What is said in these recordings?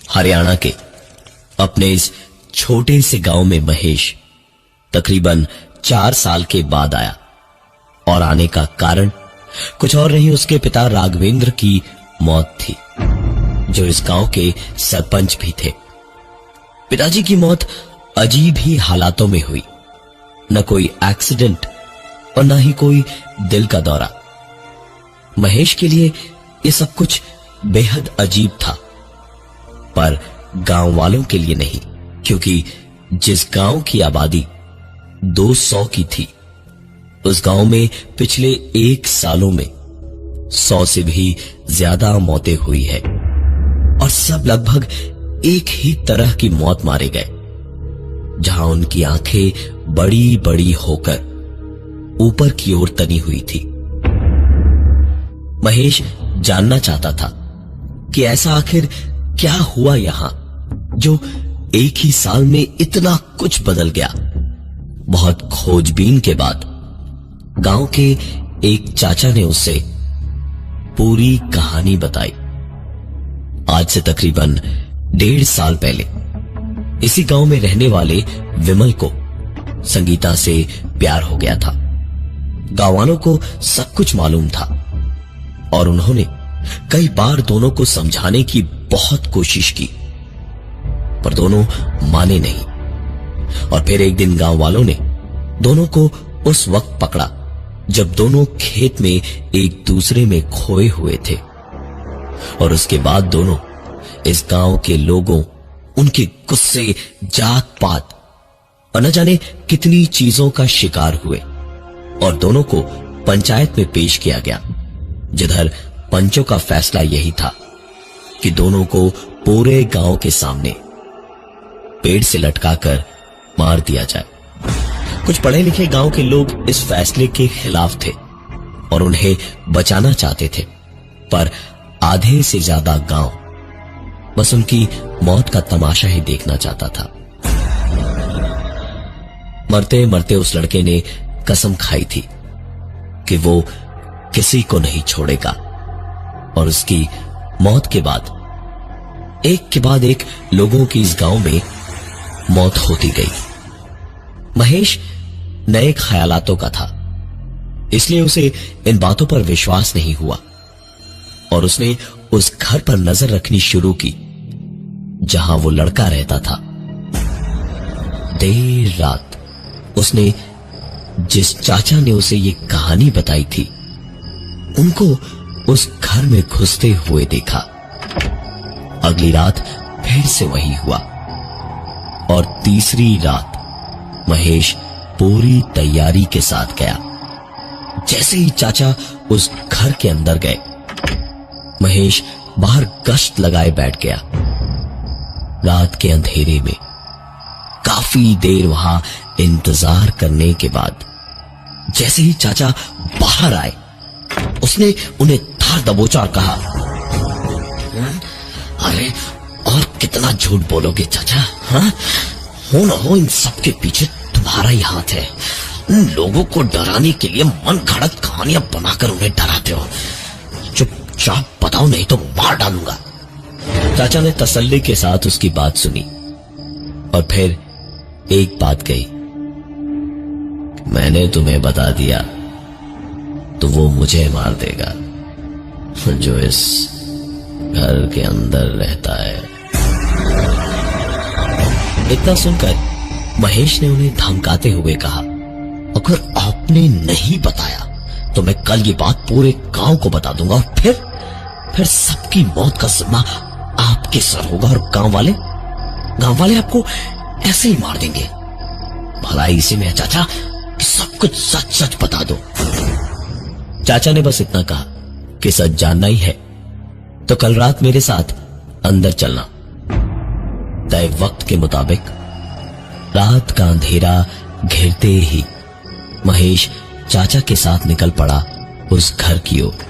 हरियाणा के अपने इस छोटे से गांव में महेश तकरीबन 4 साल के बाद आया और आने का कारण कुछ और नहीं, उसके पिता राघवेंद्र की मौत थी, जो इस गांव के सरपंच भी थे। पिताजी की मौत अजीब ही हालातों में हुई, न कोई एक्सीडेंट और न ही कोई दिल का दौरा। महेश के लिए ये सब कुछ बेहद अजीब था, पर गांव वालों के लिए नहीं, क्योंकि जिस गांव की आबादी 200 की थी, उस गांव में पिछले 1 सालों में 100 से भी ज्यादा मौतें हुई है और सब लगभग एक ही तरह की मौत मारे गए, जहां उनकी आंखें बड़ी बड़ी होकर ऊपर की ओर तनी हुई थी। महेश जानना चाहता था कि ऐसा आखिर क्या हुआ यहां, जो एक ही साल में इतना कुछ बदल गया। बहुत खोजबीन के बाद गांव के एक चाचा ने उसे पूरी कहानी बताई। आज से तकरीबन 1.5 साल पहले इसी गांव में रहने वाले विमल को संगीता से प्यार हो गया था। गांव वालों को सब कुछ मालूम था और उन्होंने कई बार दोनों को समझाने की बहुत कोशिश की, पर दोनों माने नहीं। और फिर एक दिन गांव वालों ने दोनों को उस वक्त पकड़ा जब दोनों खेत में एक दूसरे में खोए हुए थे, और उसके बाद दोनों इस गांव के लोगों, उनके गुस्से, जात पात और न जाने कितनी चीजों का शिकार हुए और दोनों को पंचायत में पेश किया गया, जिधर पंचों का फैसला यही था कि दोनों को पूरे गांव के सामने पेड़ से लटकाकर मार दिया जाए। कुछ पढ़े लिखे गांव के लोग इस फैसले के खिलाफ थे और उन्हें बचाना चाहते थे, पर आधे से ज्यादा गांव बस उनकी मौत का तमाशा ही देखना चाहता था। मरते मरते उस लड़के ने कसम खाई थी कि वो किसी को नहीं छोड़ेगा, और उसकी मौत के बाद एक के बाद एक लोगों की इस गांव में मौत होती गई। महेश नए ख्यालातों का था, इसलिए उसे इन बातों पर विश्वास नहीं हुआ और उसने उस घर पर नजर रखनी शुरू की जहां वो लड़का रहता था। देर रात उसने जिस चाचा ने उसे ये कहानी बताई थी, उनको उस घर में घुसते हुए देखा। अगली रात फिर से वही हुआ और तीसरी रात महेश पूरी तैयारी के साथ गया। जैसे ही चाचा उस घर के अंदर गए, महेश बाहर गश्त लगाए बैठ गया। रात के अंधेरे में काफी देर वहां इंतजार करने के बाद जैसे ही चाचा बाहर आए, उसने उन्हें धार दबोचा और कहा, अरे और कितना झूठ बोलोगे चाचा? हाँ, हो न हो इन सबके पीछे तुम्हारा ही हाथ है। उन लोगों को डराने के लिए मन घड़त कहानियां बनाकर उन्हें डराते हो। चुपचाप बताओ, नहीं तो मार डालूंगा। चाचा ने तसल्ली के साथ उसकी बात सुनी और फिर एक बात कही, मैंने तुम्हें बता दिया तो वो मुझे मार देगा जो इस घर के अंदर रहता है। इतना सुनकर महेश ने उन्हें धमकाते हुए कहा, अगर आपने नहीं बताया तो मैं कल ये बात पूरे गांव को बता दूंगा और फिर सबकी मौत का जिम्मा आपके सर होगा और गांव वाले आपको ऐसे ही मार देंगे। भलाई इसी में है चाचा कि सब कुछ सच सच बता दो। चाचा ने बस इतना कहा कि सच जानना ही है तो कल रात मेरे साथ अंदर चलना। तय वक्त के मुताबिक रात का अंधेरा घिरते ही महेश चाचा के साथ निकल पड़ा उस घर की ओर।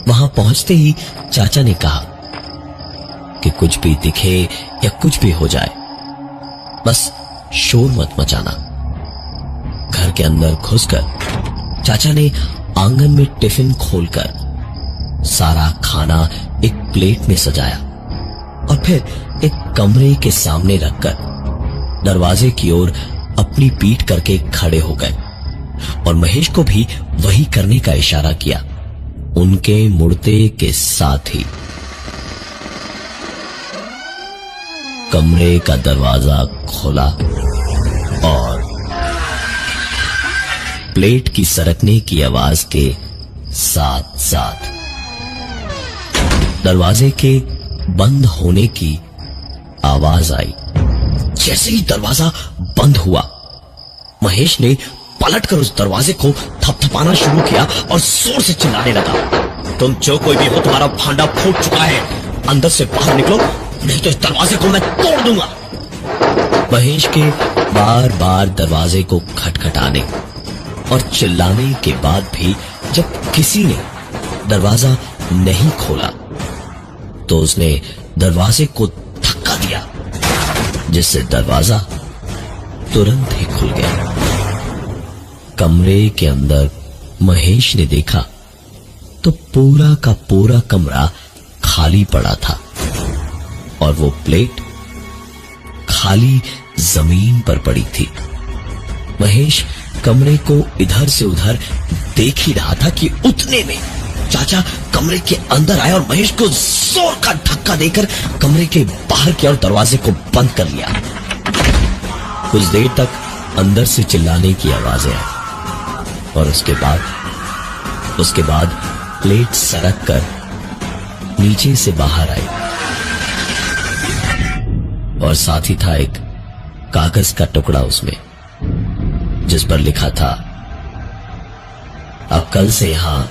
वहां पहुंचते ही चाचा ने कहा कि कुछ भी दिखे या कुछ भी हो जाए, बस शोर मत मचाना। घर के अंदर घुसकर चाचा ने आंगन में टिफिन खोलकर सारा खाना एक प्लेट में सजाया और फिर एक कमरे के सामने रखकर दरवाजे की ओर अपनी पीठ करके खड़े हो गए और महेश को भी वही करने का इशारा किया। उनके मुड़ते के साथ ही कमरे का दरवाजा खोला और प्लेट की सरकने की आवाज के साथ साथ दरवाजे के बंद होने की आवाज आई। जैसे ही दरवाजा बंद हुआ, महेश ने पलटकर उस दरवाजे को थपथपाना शुरू किया और जोर से चिल्लाने लगा, तुम जो कोई भी हो, तुम्हारा भांडा फूट चुका है, अंदर से बाहर निकलो, नहीं तो इस दरवाजे को मैं तोड़ दूंगा। महेश के बार बार दरवाजे को खटखटाने और चिल्लाने के बाद भी जब किसी ने दरवाजा नहीं खोला तो उसने दरवाजे को धक्का दिया, जिससे दरवाजा तुरंत ही खुल गया। कमरे के अंदर महेश ने देखा तो पूरा का पूरा कमरा खाली पड़ा था और वो प्लेट खाली जमीन पर पड़ी थी। महेश कमरे को इधर से उधर देख ही रहा था कि उतने में चाचा कमरे के अंदर आए और महेश को जोर का धक्का देकर कमरे के बाहर की ओर दरवाजे को बंद कर लिया। कुछ देर तक अंदर से चिल्लाने की आवाजें आई और उसके बाद प्लेट सरक कर नीचे से बाहर आई और साथ ही था एक कागज का टुकड़ा उसमें, जिस पर लिखा था, अब कल से यहां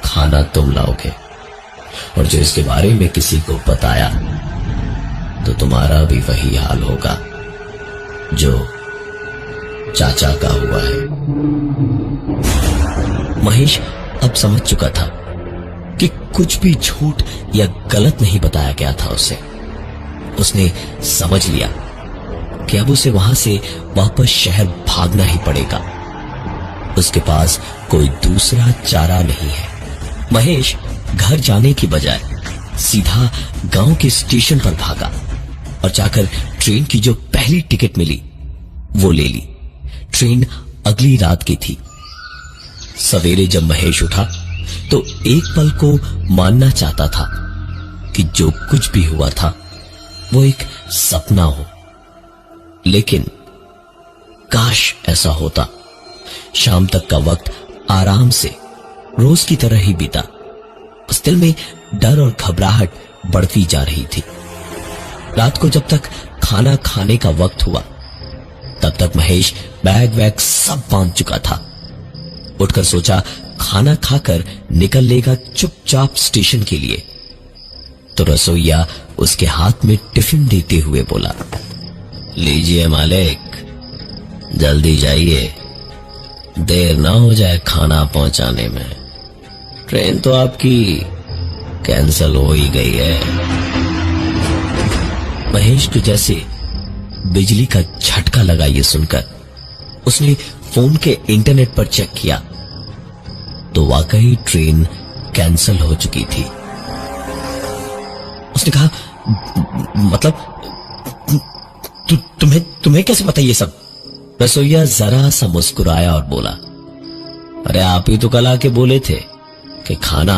खाना तुम लाओगे और जो इसके बारे में किसी को बताया तो तुम्हारा भी वही हाल होगा जो चाचा का हुआ है। महेश अब समझ चुका था कि कुछ भी झूठ या गलत नहीं बताया गया था उसे। उसने समझ लिया कि अब उसे वहां से वापस शहर भागना ही पड़ेगा। उसके पास कोई दूसरा चारा नहीं है। महेश घर जाने की बजाय सीधा गांव के स्टेशन पर भागा और जाकर ट्रेन की जो पहली टिकट मिली वो ले ली। ट्रेन अगली रात की थी। सवेरे जब महेश उठा तो एक पल को मानना चाहता था कि जो कुछ भी हुआ था वो एक सपना हो, लेकिन काश ऐसा होता। शाम तक का वक्त आराम से रोज की तरह ही बीता। उस दिल में डर और घबराहट बढ़ती जा रही थी। रात को जब तक खाना खाने का वक्त हुआ तब तक महेश बैग वैग सब बांध चुका था। उठकर सोचा खाना खाकर निकल लेगा चुपचाप स्टेशन के लिए, तो रसोइया उसके हाथ में टिफिन देते हुए बोला, लीजिए मालिक, जल्दी जाइए, देर ना हो जाए खाना पहुंचाने में। ट्रेन तो आपकी कैंसल हो ही गई है। महेश को जैसे बिजली का झटका लगा ये सुनकर उसने फोन के इंटरनेट पर चेक किया तो वाकई ट्रेन कैंसल हो चुकी थी। उसने कहा, मतलब तुम्हें कैसे पता ये सब? रसोइया जरा सा मुस्कुराया और बोला, अरे आप ही तो कल आके बोले थे कि खाना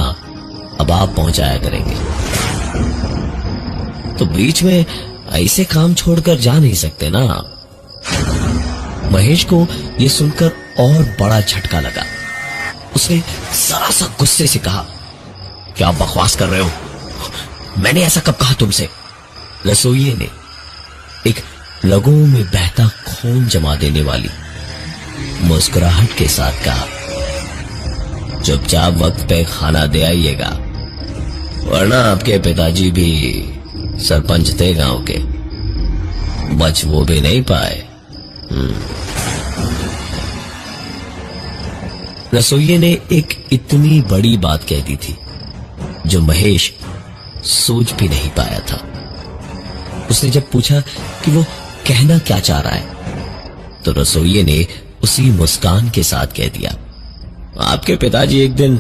अब आप पहुंचाया करेंगे, तो बीच में ऐसे काम छोड़कर जा नहीं सकते ना। महेश को यह सुनकर और बड़ा झटका लगा। उसने जरा सा गुस्से से कहा, क्या बकवास कर रहे हो? मैंने ऐसा कब कहा तुमसे? रसोइये ने एक रगों में बहता खून जमा देने वाली मुस्कुराहट के साथ कहा, चुपचाप वक्त पे खाना दे आइएगा, वरना आपके पिताजी भी सरपंच थे गांव के, बच वो भी नहीं पाए। रसोइये ने एक इतनी बड़ी बात कह दी थी जो महेश सोच भी नहीं पाया था। उसने जब पूछा कि वो कहना क्या चाह रहा है तो रसोइये ने उसी मुस्कान के साथ कह दिया, आपके पिताजी एक दिन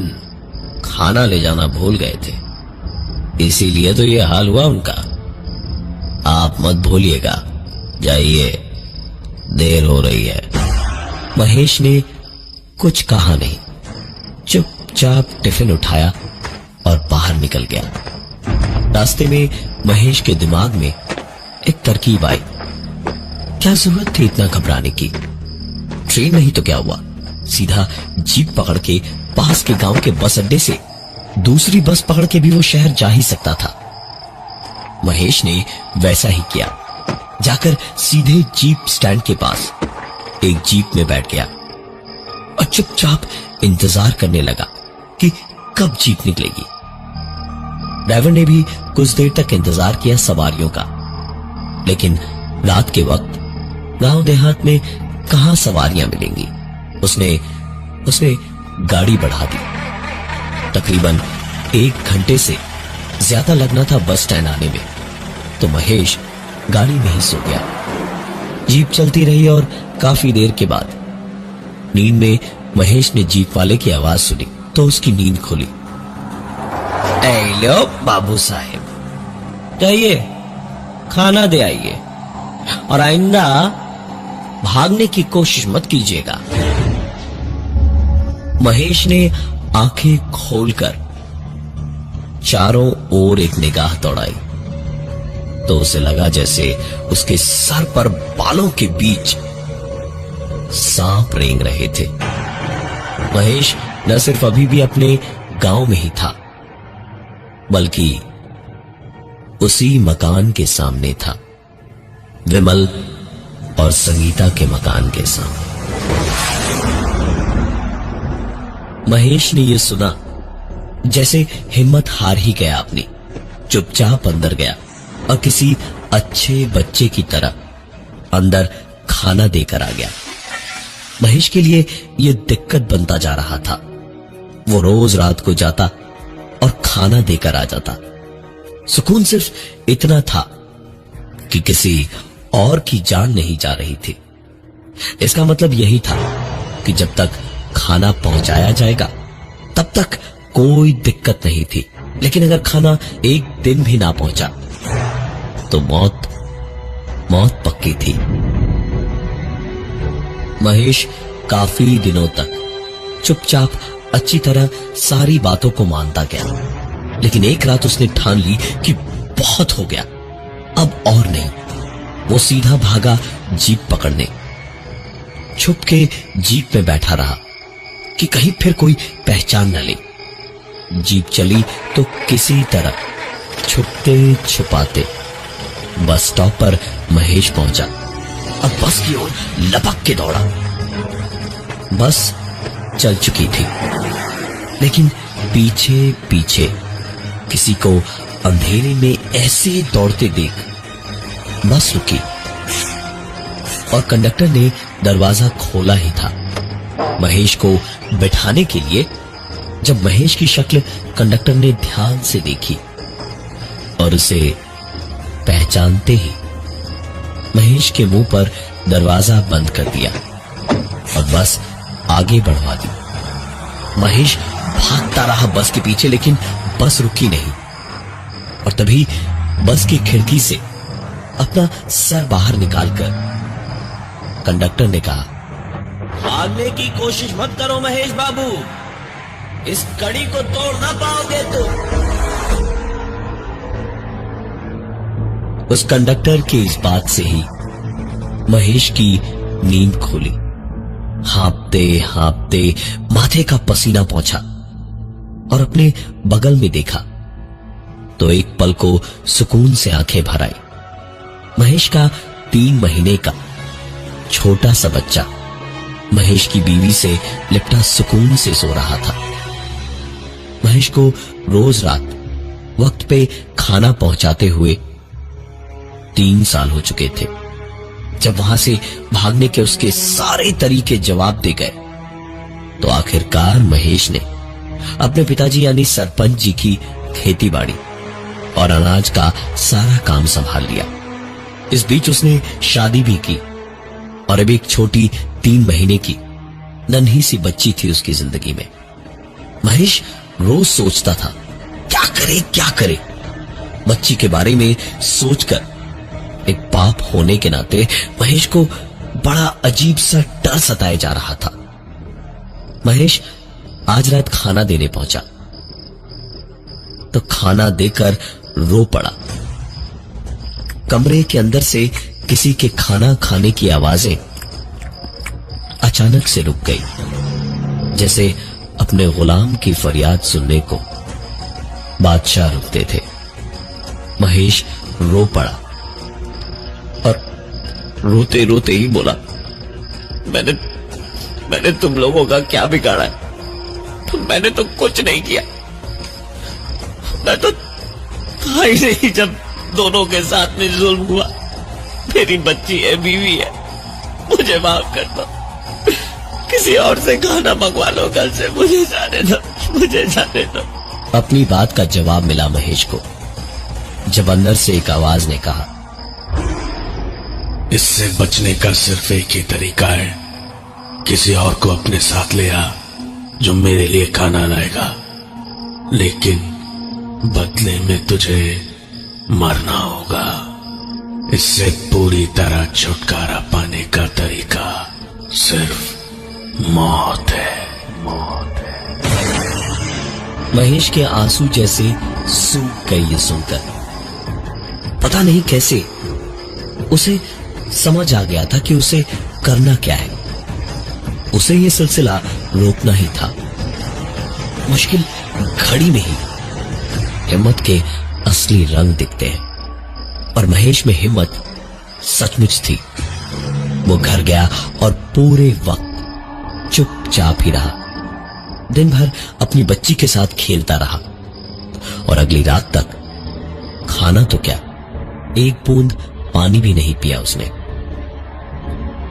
खाना ले जाना भूल गए थे, इसीलिए तो ये हाल हुआ उनका। आप मत भूलिएगा, जाइए, देर हो रही है। महेश ने कुछ कहा नहीं, चुपचाप टिफिन उठाया और बाहर निकल गया। रास्ते में महेश के दिमाग में एक तरकीब आई। क्या जरूरत थी इतना घबराने की? ट्रेन नहीं तो क्या हुआ, सीधा जीप पकड़ के पास के गांव के बस अड्डे से दूसरी बस पकड़ के भी वो शहर जा ही सकता था। महेश ने वैसा ही किया। जाकर सीधे जीप स्टैंड के पास एक जीप में बैठ गया और चुपचाप इंतजार करने लगा कि कब जीप निकलेगी। ड्राइवर ने भी कुछ देर तक इंतजार किया सवारियों का, लेकिन रात के वक्त गांव देहात में कहां सवारियां मिलेंगी। उसने गाड़ी बढ़ा दी। तकरीबन 1 घंटे से ज्यादा लगना था बस स्टैंड आने में, तो महेश गाड़ी में ही सो गया। जीप चलती रही और काफी देर के बाद नींद में महेश ने जीप वाले की आवाज सुनी तो उसकी नींद खुली। लो बाबू साहेब, जाइए खाना दे आइए और आइंदा भागने की कोशिश मत कीजिएगा। महेश ने आंखें खोलकर चारों ओर एक निगाह दौड़ाई तो उसे लगा जैसे उसके सर पर बालों के बीच सांप रेंग रहे थे। महेश न सिर्फ अभी भी अपने गांव में ही था, बल्कि उसी मकान के सामने था, विमल और संगीता के मकान के सामने। महेश ने यह सुना जैसे हिम्मत हार ही गया अपनी, चुपचाप अंदर गया और किसी अच्छे बच्चे की तरह अंदर खाना देकर आ गया। महेश के लिए यह दिक्कत बनता जा रहा था। वो रोज रात को जाता और खाना देकर आ जाता। सुकून सिर्फ इतना था कि किसी और की जान नहीं जा रही थी। इसका मतलब यही था कि जब तक खाना पहुंचाया जाएगा तब तक कोई दिक्कत नहीं थी, लेकिन अगर खाना एक दिन भी ना पहुंचा तो मौत पक्की थी। महेश काफी दिनों तक चुपचाप अच्छी तरह सारी बातों को मानता गया, लेकिन एक रात उसने ठान ली कि बहुत हो गया, अब और नहीं। वो सीधा भागा जीप पकड़ने। छुप के जीप में बैठा रहा कि कहीं फिर कोई पहचान न ले। जीप चली तो किसी तरह छुपते छुपाते बस स्टॉप पर महेश पहुंचा और बस की ओर लपक के दौड़ा। बस चल चुकी थी, लेकिन पीछे पीछे किसी को अंधेरे में ऐसे दौड़ते देख बस रुकी और कंडक्टर ने दरवाजा खोला ही था महेश को बैठाने के लिए। जब महेश की शक्ल कंडक्टर ने ध्यान से देखी और उसे पहचानते ही महेश के मुंह पर दरवाजा बंद कर दिया और बस आगे बढ़वा दी। महेश भागता रहा बस के पीछे, लेकिन बस रुकी नहीं और तभी बस की खिड़की से अपना सर बाहर निकालकर कंडक्टर ने कहा, भागने की कोशिश मत करो महेश बाबू, इस कड़ी को तोड़ ना पाओगे तुम। उस कंडक्टर के इस बात से ही महेश की नींद खुली। हाँपते हाँपते माथे का पसीना पहुंचा और अपने बगल में देखा तो एक पल को सुकून से आंखें भर आई। महेश का 3 महीने का छोटा सा बच्चा महेश की बीवी से लिपटा सुकून से सो रहा था। महेश को रोज रात वक्त पे खाना पहुंचाते हुए 3 साल हो चुके थे। जब वहां से भागने के उसके सारे तरीके जवाब दे गए तो आखिरकार महेश ने अपने पिताजी यानी सरपंच जी की खेती बाड़ी और अनाज का सारा काम संभाल लिया। इस बीच उसने शादी भी की और अब एक छोटी 3 महीने की नन्ही सी बच्ची थी उसकी जिंदगी में। महेश रोज सोचता था क्या करे। बच्ची के बारे में सोचकर एक बाप होने के नाते महेश को बड़ा अजीब सा डर सताए जा रहा था। महेश आज रात खाना देने पहुंचा तो खाना देकर रो पड़ा। कमरे के अंदर से किसी के खाना खाने की आवाजें अचानक से रुक गई, जैसे अपने गुलाम की फरियाद सुनने को बादशाह रुकते थे। महेश रो पड़ा और रोते रोते ही बोला, मैंने तुम लोगों का क्या बिगाड़ा है? मैंने तो कुछ नहीं किया। मैं तो था ही नहीं जब दोनों के साथ में जुल्म हुआ। मेरी बच्ची है, बीवी है, मुझे माफ कर दो। किसी और से खाना मंगवा लो कल से, मुझे जाने दो। अपनी बात का जवाब मिला महेश को जब अंदर से एक आवाज ने कहा, इससे बचने का सिर्फ एक ही तरीका है, किसी और को अपने साथ ले आ जो मेरे लिए खाना लाएगा, लेकिन बदले में तुझे मरना होगा। इससे पूरी तरह छुटकारा पाने का तरीका सिर्फ मौत है। महेश के आंसू जैसे सूख गए ये सुनकर। पता नहीं कैसे उसे समझ आ गया था कि उसे करना क्या है। उसे ये सिलसिला रोकना ही था। मुश्किल घड़ी में ही हिम्मत के असली रंग दिखते हैं और महेश में हिम्मत सचमुच थी। वो घर गया और पूरे वक्त चुपचाप ही रहा। दिन भर अपनी बच्ची के साथ खेलता रहा और अगली रात तक खाना तो क्या, एक बूंद पानी भी नहीं पिया उसने।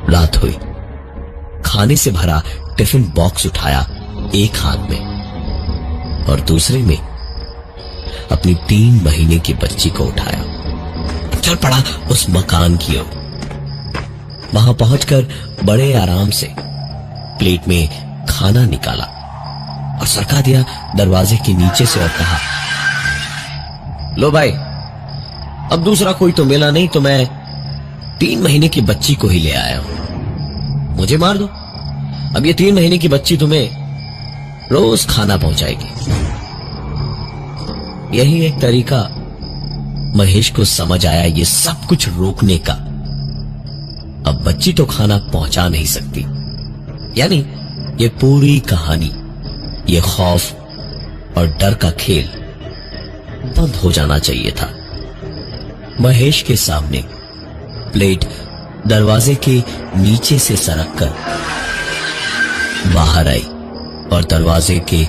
रात हुई, खाने से भरा टिफिन बॉक्स उठाया एक हाथ में और दूसरे में अपनी 3 महीने की बच्ची को उठाया। चल पड़ा उस मकान की ओर। वहां पहुंचकर बड़े आराम से प्लेट में खाना निकाला और सरका दिया दरवाजे के नीचे से और कहा, लो भाई, अब दूसरा कोई तो मिला नहीं तो मैं 3 महीने की बच्ची को ही ले आया हूं। मुझे मार दो, अब ये 3 महीने की बच्ची तुम्हें रोज खाना पहुंचाएगी। यही एक तरीका महेश को समझ आया ये सब कुछ रोकने का। अब बच्ची तो खाना पहुंचा नहीं सकती, यानी ये पूरी कहानी, ये खौफ और डर का खेल बंद हो जाना चाहिए था। महेश के सामने प्लेट दरवाजे के नीचे से सरक कर बाहर आई और दरवाजे के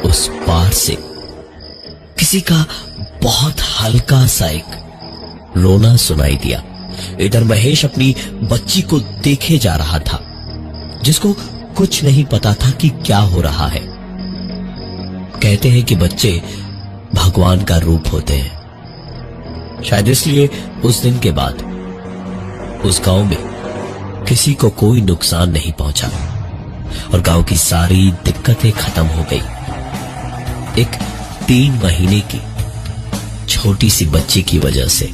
उस पार से किसी का बहुत हल्का सा एक रोना सुनाई दिया। इधर महेश अपनी बच्ची को देखे जा रहा था, जिसको कुछ नहीं पता था कि क्या हो रहा है। कहते हैं कि बच्चे भगवान का रूप होते हैं। शायद इसलिए उस दिन के बाद उस गांव में किसी को कोई नुकसान नहीं पहुंचा और गांव की सारी दिक्कतें खत्म हो गई एक 3 महीने की छोटी सी बच्ची की वजह से।